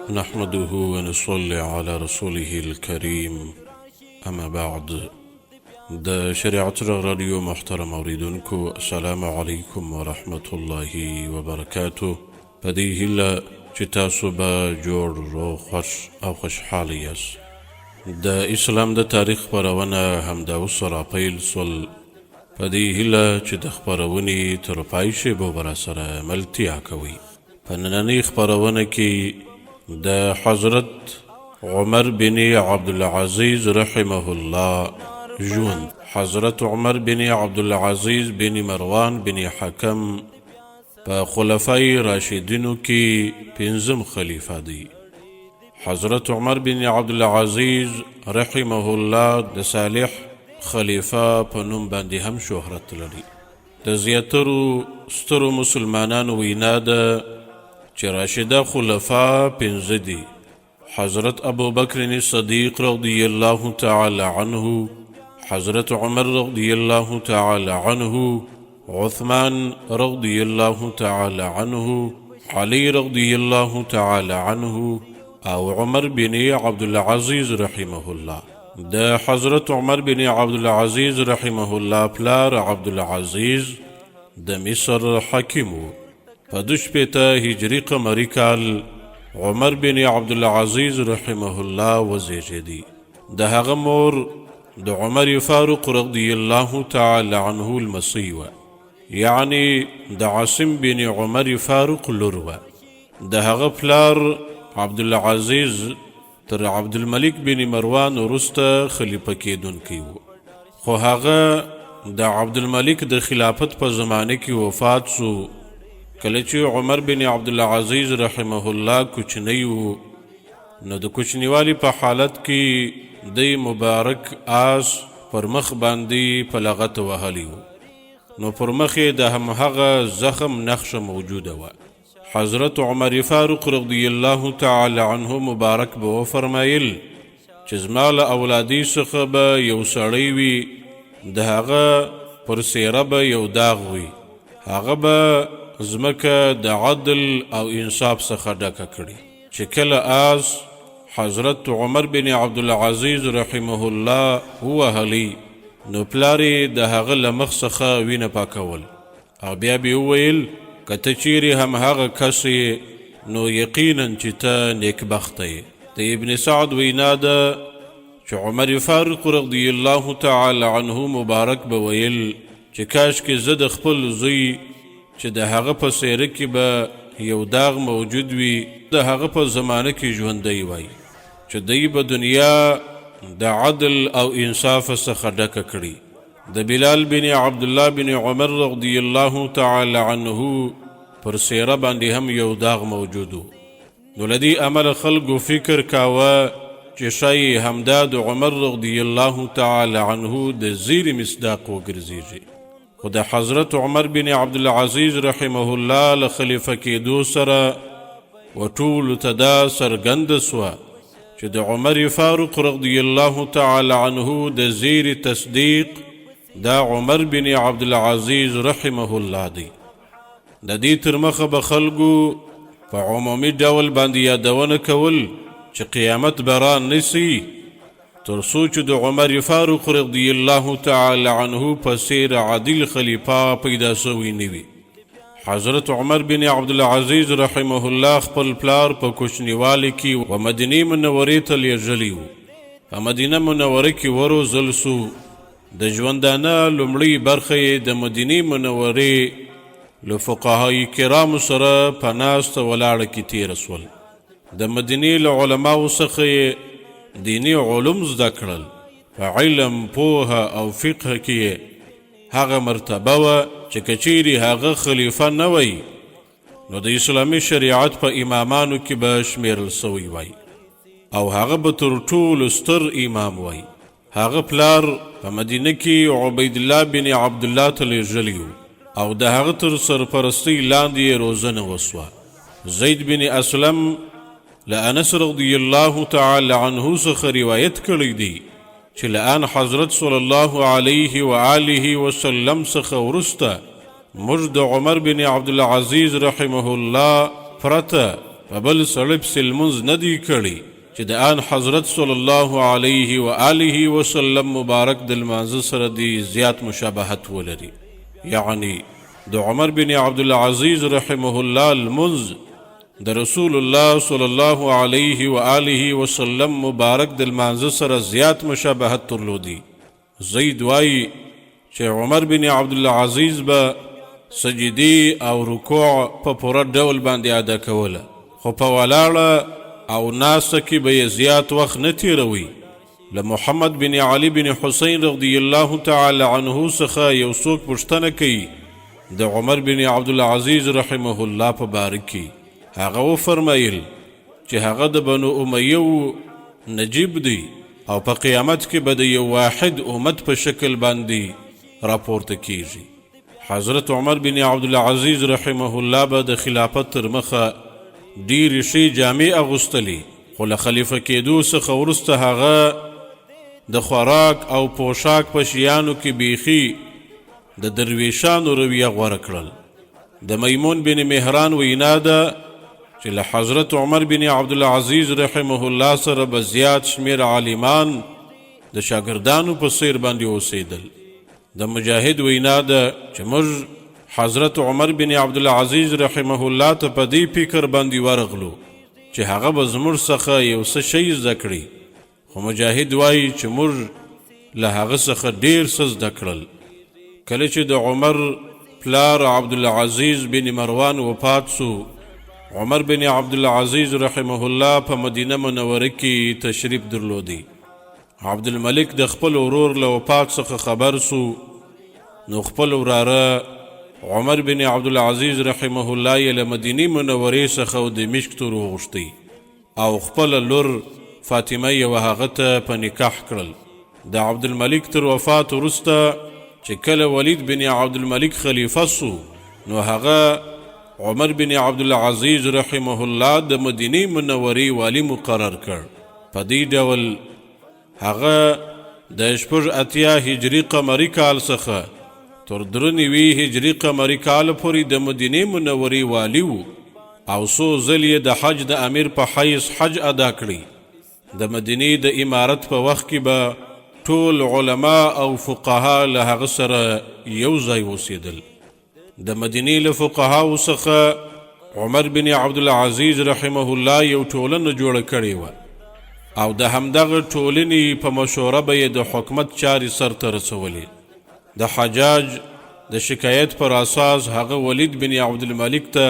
نحمده ونصلي على رسوله الكريم. أما بعد، د شریعت رادیو محترم اوریدونکو، السلام علیکم ورحمة الله وبرکاته. په دې هیله چې تاسو به جوړ، روغ، خوش او خوشحاله یاست. د اسلام د تاریخ خپرونه همدا اوس راپیل سول. په دې هیله چې د خپرونې تر پای شیبو به راسره ملتیا کوئ. په نننۍ خپرونه کې د حضرت عمر بن عبدالعزیز رحمه الله ژوند. حضرت عمر بن عبدالعزیز بن مروان بن حکم په خلفای راشدینو کې پنځم خلیفه دی. حضرت عمر بن عبدالعزیز رحمه الله د صالح خلیفه په نوم باندې هم شهرت لري. د زیاترو سترو مسلمانانو وینا ده چې راشده خلفا پنځه دي: حضرت ابو بکر صدیق رضی الله تعالی عنه، حضرت عمر رضی الله تعالی عنه، عثمان رضی الله تعالی عنه، علی رضی الله تعالی عنه او عمر بن عبدالعزیز رحمه الله. د حضرت عمر بن عبدالعزیز رحمه الله پلار عبدالعزیز د مصر حاکم و. په 2 هجری قمری کال عمر بن عبدالعزیز رحمه الله وزیږیدی. د هغه مور د عمر فاروق رضی الله تعالی عنه المسی وه، یعنی د عاصم بن عمر فاروق لور وه. د هغه پلار عبدالعزیز تر عبدالملک بن مروان وروسته خلیفه کیدونکی و، خو هغه د عبدالملک د خلافت په زمانه کې وفات سو. کله چې عمر بن عبدالعزیز رحمه الله کوچنی و، نو د کوچنیوالي په حالت کې د مبارک آس پر مخ باندې په لغت وهلی و، نو پر مخ یې د همهغه زخم نقشه موجوده وه. حضرت عمر فاروق رضی الله تعالی عنه مبارک به وفرمایل چې زما له اولادی څخه به یو سړی وي، د هغه پر څیره به یو داغ وي، هغه به زمکه د عدل او انصاف څخه ډکه کړي. چې کله آس حضرت عمر بن عبدالعزیز رحمه الله ووهلی، نو پلار یې د هغه له مخ څخه وینه پاکول او بیا به وویل که ته چیرې هم هغه کس یې، نو یقینا چې ته نیکبخته یې. د ابن سعد وینا ده چې عمر فاروق رضی الله تعالی عنه مبارک به ویل چې کاش کې زه د خپل زوی چې د هغه په څیره کې به یو داغ موجود وي، د هغه په زمانه کې ژوندی وای، چې دی به دنیا د عدل او انصاف څخه ډکه کړي. د بلال بن عبدالله بن عمر رضی الله تعالی عنه پر څیره باندې هم یو داغ موجود و. نو له دې امله خلکو فکر کاوه چې شاید همدا د عمر رضی الله تعالی عنه د زیر مصداق وګرځېږي. خو د حضرت عمر بن عبدالعزیز رحمه الله له خلیفه کېدو سره و ټولو ته دا څرګنده سوه چې د عمر فاروق رضی الله تعالی عنه د زیر تصدیق دا عمر بن عبدالعزیز رحمه الله دی. د دې تر مخه به خلکو په عمومي ډول باندې یادونه کول چې قیامت به را نسي، تر څو چې د عمر فاروق رضی الله تعالی عنه په څیر عادل خلیفه پیدا سوی نه وي. حضرت عمر بن عبدالعزیز رحمه الله خپل پلار په کوچنیوالي کې و مدینې منورې ته لیږلی و. په مدینه منوره کې وروزل سو. د ژوندانه لومړۍ برخه یې د مدینې منورې له فقهای کرامو سره په ناسته ولاړه کې تېره سول. د مدینې له علماو څخه یې دینی علوم زده کړل. په علم، پوهه او فقه کې هغه مرتبه وه چې که چیرې هغه خلیفه نه وی، نو د اسلامي شریعت په امامانو کې به شمیرل سوی وی او هغه به تر ټولو ستر امام وی. هغه پلار په مدینه کې عبید الله بن عبدالله ته لیږلی او د هغه تر سرپرستۍ لاندې روزنه وسوه. زید بن اسلم له انس رضی الله تعالی عنه څخه روایت کړی دی چې لآن حضرت صلی الله علیه و آله وسلم څخه وروسته موږ د عمر بن عبدالعزیز رحمه الله پرته په په بل سړي پسې لمونځ نه دی کړی چې د آن حضرت صلی الله علیه و آله وسلم مبارک د لمانځه سره دی زیات مشابهت ولري. یعنی د عمر بن عبدالعزیز رحمه الله لمونځ د رسول الله صلی الله علیه و آله وسلم مبارک د لمانځه سره زیات مشابهت درلودي. زید وایي چې عمر بن عبدالعزیز به سجدی او رکوع په پوره ډول باندې ادا کوله، خو په ولاړه او ناسته کې به یې زیات وخت نه تیروي. له محمد بن علي بن حسین رضی الله تعالی عنه څخه یو څوک پوښتنه کوي د عمر بن عبدالعزیز رحمه الله په باره کې. هغه وفرمایل چې هغه د بنو امیه نجیب دی او په قیامت کې به د یو واحد امت په شکل باندې راپورته کیږي. حضرت عمر بن عبدالعزیز رحمه الله به د خلافت تر مخه ډیرې ښې جامې اغوستلې، خو له خلیفه کېدو څخه وروسته هغه د خوراک او پوشاک په شیانو کې بیخي د درویشانو رویه غوره کړل. د میمون بن مهران وینا ده چې له حضرت عمر بن عبدالعزیز رحمه الله سره به زیات شمیر عالمان د شاګردانو په څیر باندې اوسېدل. د مجاهد وینا ده چې موږ حضرت عمر بن عبدالعزیز رحمه الله ته په دې فکر باندې ورغلو چې هغه به زموږ څخه یو څه شی زده کړي، خو مجاهد وایي چې موږ له هغه څخه ډیر څه زده کړل. کله چې د عمر پلار عبدالعزیز بن مروان وفات سو، عمر بن عبدالعزیز رحمه الله په مدینه منوره کې تشریف درلودی. عبدالملک د خپل ورور له وفات څخه خبر سو، نو خپل وراره عمر بن عبدالعزیز رحمه الله یې له مدینې منورې څخه او دمشق ته وغوښتی او خپله لور فاطمه یې هغه ته په نکاح کړل. د عبدالملک تر وفات وروسته چې کله ولید بن عبدالملک خلیفه سو، نو هغه عمر بن عبدالعزیز رحمه الله د مدینې منورې والی مقرر کړ. په دې ډول هغه د 80 هجري قمري کال څخه تر 93 هجري قمري کال پورې د مدینې منورې والی و او څو ځل یې د حج د امیر په حیث حج ادا کړی. د مدینې د امارت په وخت کې به ټول علما او فقها له هغه سره یو ځای اوسېدل. د مدینې له فقهاو څخه عمر بن عبدالعزیز رحمه الله یو ټولنه جوړه کړې وه او د همدغه ټولنې په مشوره به یې د حکومت چارې سرته رسولې. د حجاج د شکایت پر اساس هغه ولید بن عبدالملک ته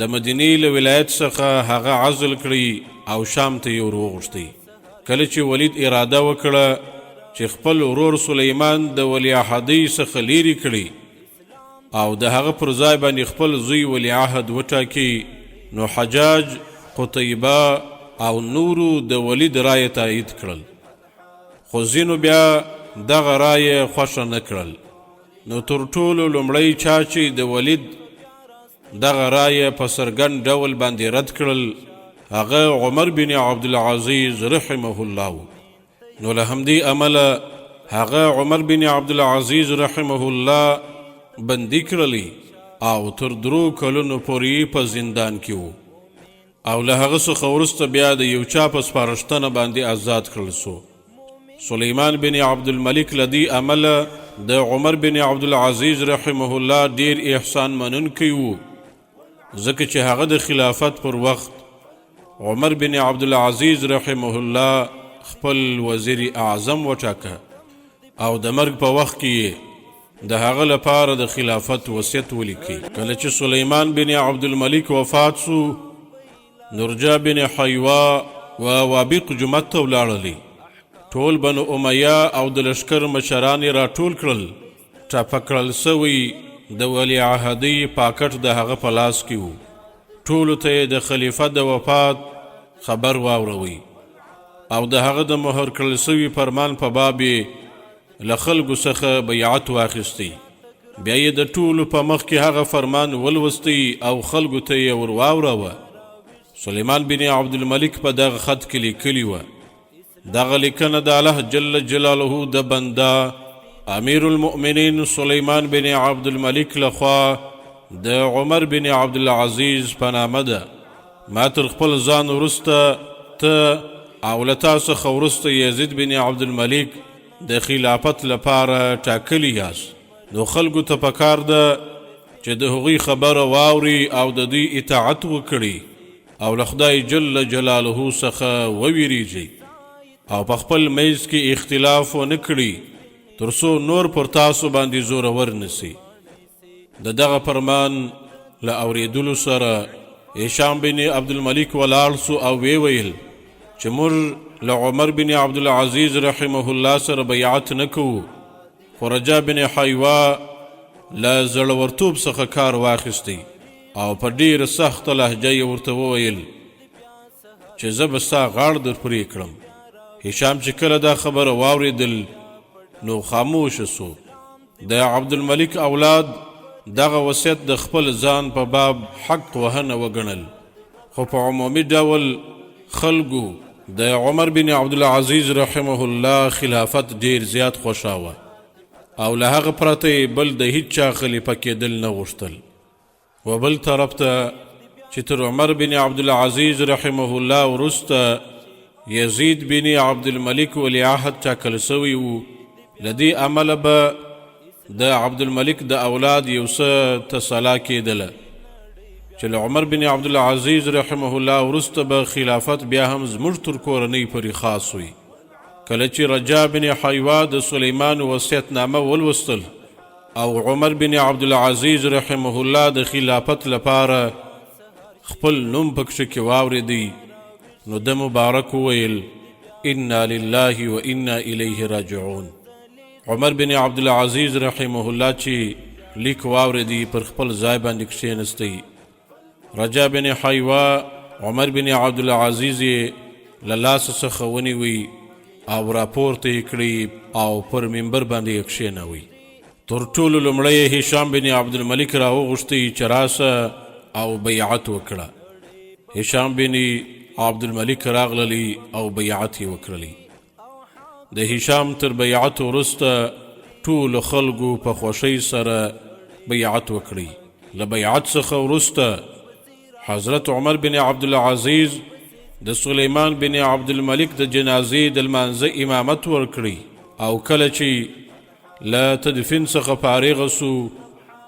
د مدینې له ولایت څخه هغه عزل کړي او شام ته یې وروغوښتی. کله چې ولید اراده وکړه چې خپل ورور سلیمان د ولیعهدۍ څخه لیرې کړي او د هغه پر ځای باندې خپل زوی ولیعهد وټاکي، نو حجاج، قتیبه او نورو د ولید رایه تایید کړل، خو ځینو بیا دغه رایه خوښه نه کړل. نو تر ټولو لومړی چا چې د ولید دغه رایه په څرګند ډول باندې رد کړل هغه عمر بن عبدالعزیز رحمه الله. نو له همدې امله هغه عمر بن عبدالعزیز رحمه الله بندي کړلی او تر 3 کلونو پورې په زندان کې و او له هغه څخه وروسته بیا د یو چا په سپارښتنه باندې آزاد کړل سو. سلیمان بن عبدالملک له دې امله د عمر بن عبدالعزیز رحمه الله ډیر احسان منونکی و، ځکه چې هغه د خلافت پر وخت عمر بن عبدالعزیز رحمه الله خپل وزیر اعظم وټاکه او د مرګ په وخت کې د هغه لپاره د خلافت وصیت ولیکي. کله چې سلیمان بن عبدالملک وفات سو، نرجا بن حیوا و وابق جمعت ته ولاړلی. ټول بنو امیه او د لشکر مشران یې راټول کړل. ټاپه کړل سوی د ولیعهدۍ پاکټ د هغه په لاس کې و. ټولو ته یې د خلیفه د وفات خبر واوروي او د هغه د مهر کړل سوي فرمان په باب له خلکو څخه بیعت واخیستی. بیا یې د ټولو په مخ کې هغه فرمان ولوستی او خلکو ته یې ور واوروه. سلیمان بن عبدالملک په دغه خط کې لیکلي وه: دغه لیکنه د الله جل جلاله د بنده امیر المؤمنین سلیمان بن عبدالملک لخوا د عمر بن عبدالعزیز په نامه ده. ما تر خپل ځان وروسته ته او له تا څخه وروسته یزید بن عبدالملک د خلافت لپاره ټاکلي یاست، نو خلکو ته پکار ده چې د هغوی خبره واوري او د دوی اطاعت وکړي او له خدای جل جلاله څخه وویریږي او په خپل میز کې اختلاف ونه کړي تر څو نور پر تاسو باندې زورور نسي. د دغه فرمان له اورېدلو سره هشام بن عبدالملک ولاړ سو او ویې ویل چې موږ له عمر بن عبدالعزیز رحمه الله سره بیعت نه کوو، خو رجا بن حیوا له زړورتوب څخه کار واخیستی او په ډېره سخته لهجه یې ورته وویل چې زه به ستا غاړه در پرې کړم. هشام چې کله دا خبره واورېدل نو خاموشه سو. د عبدالملک اولاد دغه وصیت د خپل ځان په باب حق وهنه وګڼل، خو په عمومي ډول خلکو د عمر بن عبدالعزیز رحمه الله خلافت ډیر زیات خوښاوه او له هغه پرته بل د هیڅ چا خلیفه کېدل نه غوښتل. و بل طرف ته چې تر عمر بن عبدالعزیز رحمه الله وروسته یزید بن عبدالملک ولی عهد ټاکل سوی و، له دې امله به د عبدالملک د اولاد یو څه تصاله کېدله چې له عمر بن عبدالعزیز رحمه الله وروسته به خلافت بیا هم زموږ تر کورنۍ پورې خاص وي. کله چې رجا بن حیوا د سلیمان وصیت نامه ولوستل او عمر بن عبدالعزیز رحمه الله د خلافت لپاره خپل نوم پکښې کې واورېدی نو د مبارک وویل انا لله و انا الیه راجعون. عمر بن عبدالعزیز رحمه الله چې لیک واورېدی پر خپل ځای باندې کښېنستی. رجا بن حیوا عمر بن عبدالعزیز له لاسه څخه ونیوی او راپورته یې کړی او پر منبر باندې یې کښېنوی. تر ټولو لومړی هشام بن عبدالملک راوغوښتی چې راسه او بیعت وکړه. هشام بن عبدالملک راغللی او بیعت یې وکړلی. د هشام تر بیعت وروسته ټولو خلکو په خوښۍ سره بیعت وکړی. له بیعت څخه وروسته حضرت عمر بن عبدالعزیز د سلیمان بن عبدالملک د جنازې د لمانځه امامت ورکړی او کله چې له تدفین څخه فارغ سو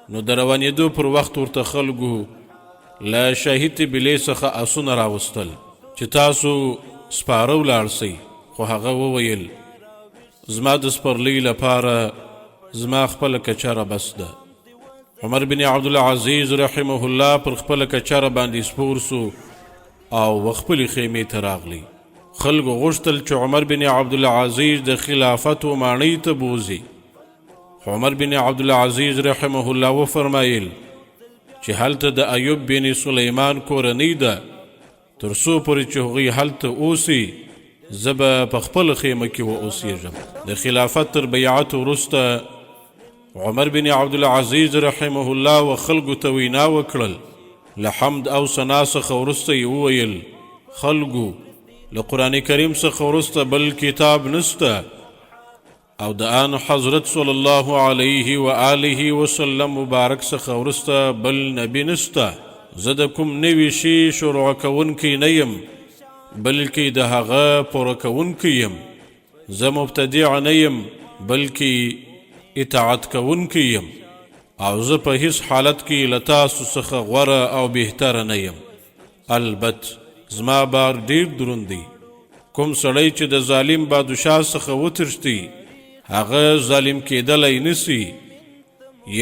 نو د روانېدو پر وخت ورته خلکو له شهید طبیلې څخه اسونه راوستل چې تاسو سپاره ولاړ سئ، خو هغه وویل زما د سپرلۍ لپاره زما خپله کچره بس ده. عمر بن عبدالعزیز رحمه الله پر خپله کچره باندې سپور سو او خپلې خیمې ته راغلی. خلکو غوښتل چې عمر بن عبدالعزیز د خلافت و ماڼۍ ته بوځي. عمر بن عبدالعزیز رحمه الله وفرمایل چې هلته د ایوب بن سلیمان کورنۍ ده، تر څو پورې چې هغوی هلته اوسي زه به په خپله خیمه کې واوسیږم. د خلافت تر بیعت وروسته عمر بن عبدالعزیز رحمه الله و خلکو ته وینا وکړل. له حمد او ثنا څخه وروسته یې وویل خلکو له قرآن کریم څخه وروسته بل کتاب نسته او د آن حضرت صلی الله علیه و آله وسلم مبارک څخه وروسته بل نبی نسته. زه د کوم نوي شي شروع کوونکی نه یم بلکې د هغه پوره کوونکی یم. زه مبتدع نه یم بلکې اطاعت کوونکی یم او زه په هیڅ حالت کې له تاسو څخه غوره او بهتره نه یم. البت زما بار ډیر دروند دی. کوم سړی چې د ظالم بادشاه څخه وتښتي هغه ظالم کېدلی نسی.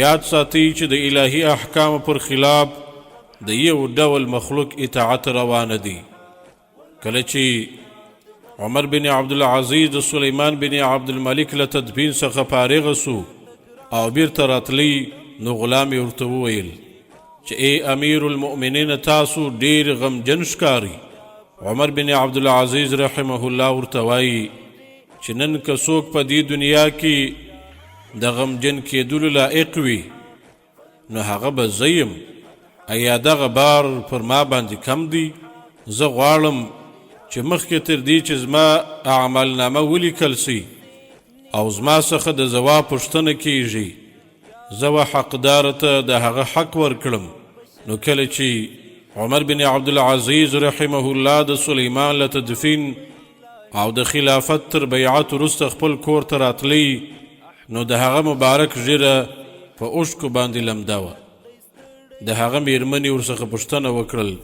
یاد ساتئ چې د الهي احکامو پر خلاف د یو ډول مخلوق اطاعت روانه دی. کله چې عمر بن عبدالعزیز د سلیمان بن عبدالملک له تدفین څخه فارغ سو او بیرته راتلی نو غلام یې ورته وویل چې ای امیر المؤمنین تاسو ډیر غمجن ښکاري. عمر بن عبدالعزیز رحمه الله ورته وایي چې نن که څوک په دې دنیا کې د غمجن کېدلو لایق وي نو هغه به زه یم. ایا دغه بار پر ما باندې کم دی؟ زه غواړم چې مخکې تر دې چې زما اعمالنامه ولیکل سي او زما څخه د ځواب پوښتنه کیږي زه و حقدار ته د هغه حق ورکړم. نو کله چې عمر بن عبدالعزیز رحمه الله د سلیمان له تدفین او د خلافت تر بیعت وروسته خپل کور ته راتلی نو د هغه مبارک ږیره په اوښکو باندې لمده وه. د هغه میرمنې ورڅخه پوښتنه وکړل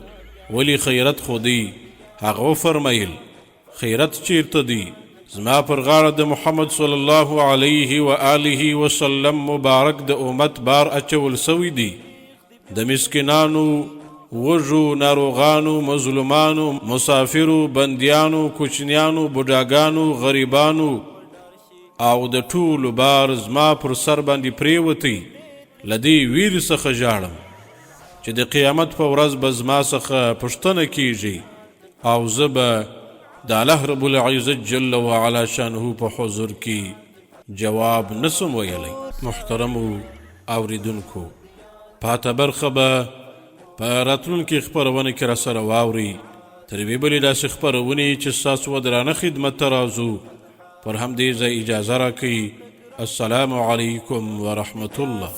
ولې خیرت خو دی؟ هغه وفرمیل خیرت چیرته دی؟ زما پر غاړه د محمد صلی الله علیه و آله وسلم مبارک د امت بار اچول سوی دی. د مسکینانو، وږو، ناروغانو، مظلومانو، مسافرو، بندیانو، کوچنیانو، بوډاګانو، غریبانو او د ټولو بار زما پر سر باندې پریوتی. له دې ویرې څخه ژاړم چې د قیامت په ورځ به زما څخه پوښتنه کیږي او زه به د الله رب العزت جل وعلا شانه په حضور کې جواب نسم ویلی. محترمو اوریدونکو، پاته برخه به په راتلونکي خپرونه کې راسره واورئ. تر یوې بلې داسې خپرونې چې ستاسو ودرانه خدمت ته راځو، پر همدې ځای اجازه راکوئ. السلام علیکم ورحمة الله.